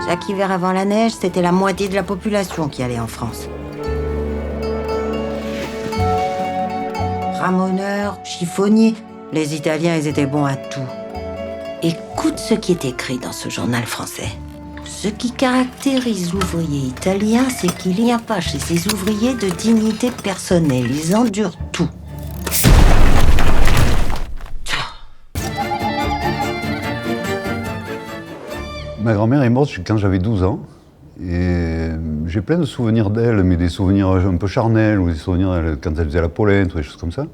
Chaque hiver avant la neige, c'était la moitié de la population qui allait en France. Ramoneurs, chiffonniers, les Italiens, ils étaient bons à tout. Écoute ce qui est écrit dans ce journal français. Ce qui caractérise l'ouvrier italien, c'est qu'il n'y a pas chez ces ouvriers de dignité personnelle. Ils endurent tout. Ma grand-mère est morte quand j'avais 12 ans. Et j'ai plein de souvenirs d'elle, mais des souvenirs un peu charnels, ou des souvenirs d'elle quand elle faisait la polenta, ou des choses comme ça.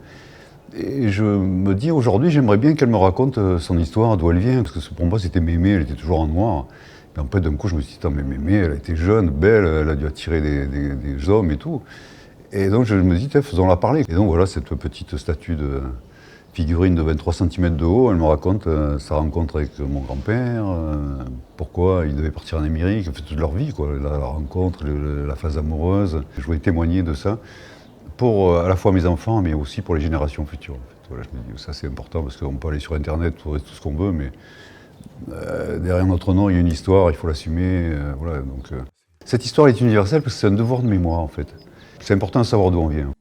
Et je me dis, aujourd'hui, j'aimerais bien qu'elle me raconte son histoire, d'où elle vient, parce que pour moi, c'était Mémé, elle était toujours en noir. Et en fait, d'un coup, je me suis dit, mais Mémé, elle était jeune, belle, elle a dû attirer des hommes et tout. Et donc, je me dis, faisons-la parler. Et donc, voilà, cette petite statue de figurine de 23 cm de haut, elle me raconte sa rencontre avec mon grand-père, pourquoi il devait partir en Amérique, fait toute leur vie, quoi, la rencontre, la phase amoureuse. Je voulais témoigner de ça pour à la fois mes enfants, mais aussi pour les générations futures. En fait. Voilà, je me dis, ça c'est important parce qu'on peut aller sur Internet, trouver tout ce qu'on veut, mais derrière notre nom, il y a une histoire, il faut l'assumer. Voilà, donc, cette histoire est universelle parce que c'est un devoir de mémoire, en fait. C'est important de savoir d'où on vient.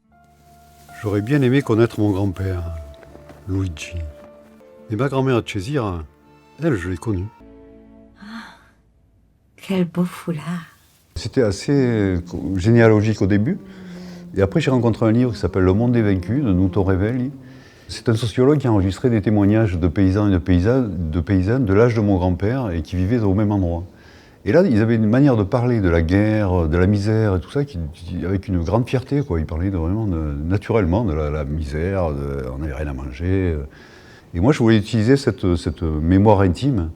J'aurais bien aimé connaître mon grand-père. Luigi. Et ma grand-mère Césire, elle, je l'ai connue. Ah, quel beau foulard. C'était assez généalogique au début. Et après, j'ai rencontré un livre qui s'appelle Le Monde des Vaincus, de Nuto Revelli. C'est un sociologue qui a enregistré des témoignages de paysans et de paysannes de l'âge de mon grand-père et qui vivaient au même endroit. Et là, ils avaient une manière de parler de la guerre, de la misère et tout ça, avec une grande fierté, quoi. Ils parlaient naturellement de la misère, on n'avait rien à manger. Et moi, je voulais utiliser cette mémoire intime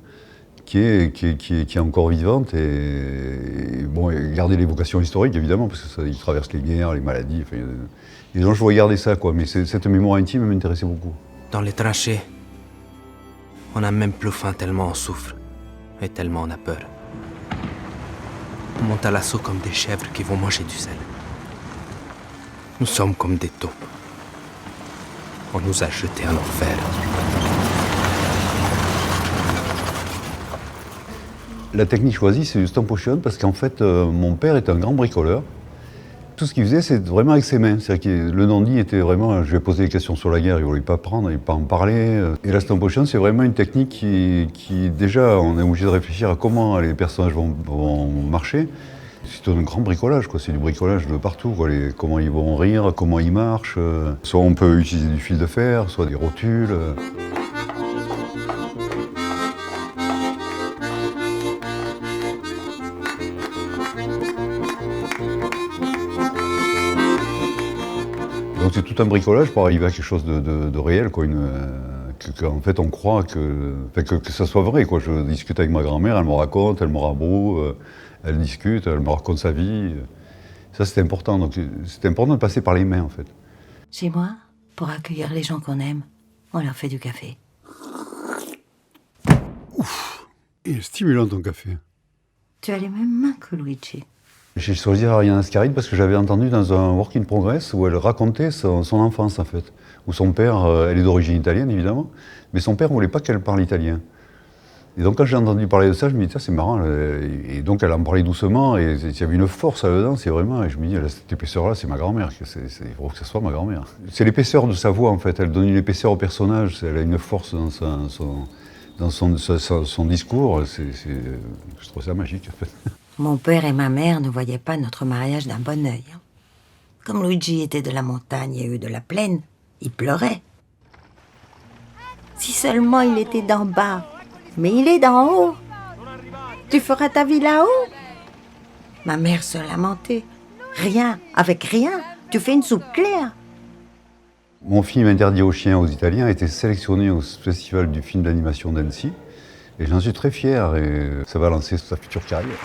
qui est encore vivante et garder les vocations historiques, évidemment, parce qu'ils traversent les guerres, les maladies. Et donc, je voulais garder ça, quoi. Mais cette mémoire intime m'intéressait beaucoup. Dans les tranchées, on n'a même plus faim tellement on souffre et tellement on a peur. On monte à l'assaut comme des chèvres qui vont manger du sel. Nous sommes comme des taupes. On nous a jetés en enfer. La technique choisie, c'est du stop motion parce qu'en fait, mon père est un grand bricoleur. Tout ce qu'il faisait, c'est vraiment avec ses mains. C'est-à-dire que le dandy était vraiment, je lui ai posé des questions sur la guerre, il ne voulait pas prendre, il ne voulait pas en parler. Et la stop motion, c'est vraiment une technique qui déjà, on est obligé de réfléchir à comment les personnages vont marcher. C'est un grand bricolage, quoi. C'est du bricolage de partout, quoi. Comment ils vont rire, comment ils marchent. Soit on peut utiliser du fil de fer, soit des rotules. Donc c'est tout un bricolage pour arriver à quelque chose de réel, quoi. En fait, on croit que ça soit vrai, quoi. Je discute avec ma grand-mère, elle me raconte, elle me rabroue, elle discute, elle me raconte sa vie. Ça, c'est important. Donc c'est important de passer par les mains, en fait. Chez moi, pour accueillir les gens qu'on aime, on leur fait du café. Ouf, il est stimulant ton café. Tu as les mêmes mains que Luigi. J'ai choisi Ariane Ascaride parce que j'avais entendu dans un Work in Progress où elle racontait son enfance, en fait. Où son père, elle est d'origine italienne, évidemment, mais son père ne voulait pas qu'elle parle italien. Et donc quand j'ai entendu parler de ça, je me dis, tiens, c'est marrant. Et donc elle en parlait doucement, et il y avait une force là-dedans, c'est vraiment, et je me dis, cette épaisseur-là, c'est ma grand-mère, il faut que ce soit ma grand-mère. C'est l'épaisseur de sa voix, en fait, elle donne une épaisseur au personnage, elle a une force dans son discours, je trouve ça magique, en fait. Mon père et ma mère ne voyaient pas notre mariage d'un bon œil. Comme Luigi était de la montagne et eux de la plaine, il pleurait. Si seulement il était d'en bas, mais il est d'en haut. Tu feras ta vie là-haut. Ma mère se lamentait. Rien, avec rien, tu fais une soupe claire. Mon film Interdit aux chiens aux Italiens a été sélectionné au festival du film d'animation d'Annecy. Et j'en suis très fier et ça va lancer sa future carrière.